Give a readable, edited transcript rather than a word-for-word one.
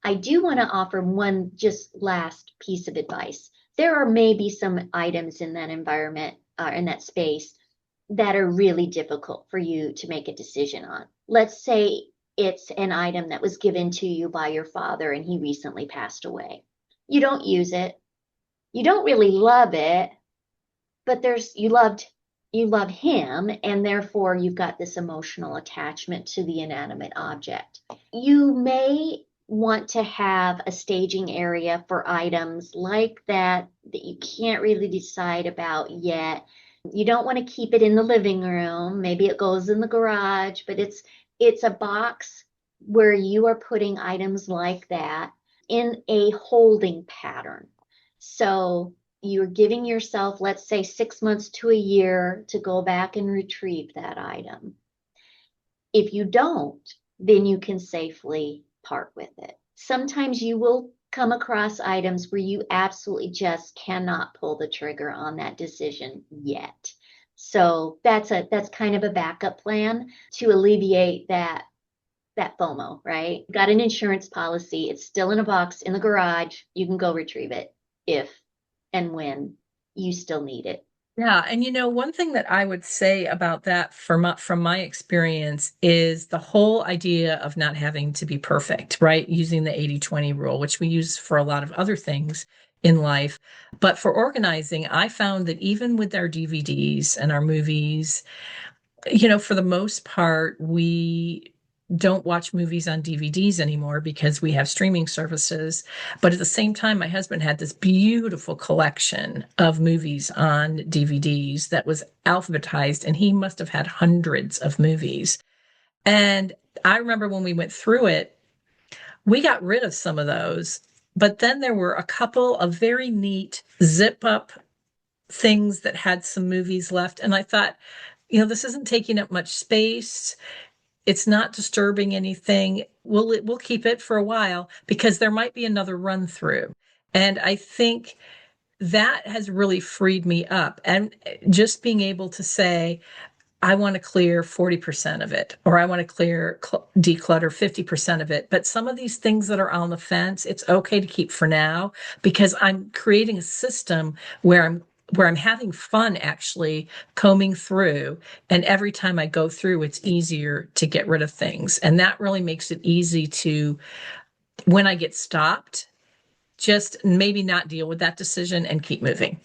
I do want to offer one just last piece of advice. There are maybe some items in that environment, in that space, that are really difficult for you to make a decision on. Let's say it's an item that was given to you by your father and he recently passed away. You don't use it. You don't really love it, but you love him, and therefore you've got this emotional attachment to the inanimate object. You may want to have a staging area for items like that you can't really decide about yet. You don't want to keep it in the living room. Maybe it goes in the garage, but it's a box where you are putting items like that in a holding pattern. So you're giving yourself, let's say, 6 months to a year to go back and retrieve that item. If you don't, then you can safely part with it. Sometimes you will come across items where you absolutely just cannot pull the trigger on that decision yet. So that's kind of a backup plan to alleviate that FOMO, right? Got an insurance policy, it's still in a box in the garage, you can go retrieve it if and when you still need it. Yeah, and one thing that I would say about that from my experience is the whole idea of not having to be perfect, right? Using the 80/20 rule, which we use for a lot of other things in life. But for organizing, I found that even with our DVDs and our movies, for the most part, we don't watch movies on DVDs anymore because we have streaming services. But at the same time, my husband had this beautiful collection of movies on DVDs that was alphabetized, and he must have had hundreds of movies. And I remember when we went through it, we got rid of some of those. But then there were a couple of very neat zip up things that had some movies left. And I thought, this isn't taking up much space. It's not disturbing anything. We'll keep it for a while because there might be another run through. And I think that has really freed me up. And just being able to say, I want to clear 40% of it, or I want to declutter 50% of it. But some of these things that are on the fence, it's okay to keep for now because I'm creating a system where I'm having fun actually combing through. And every time I go through, it's easier to get rid of things. And that really makes it easy to, when I get stopped, just maybe not deal with that decision and keep moving.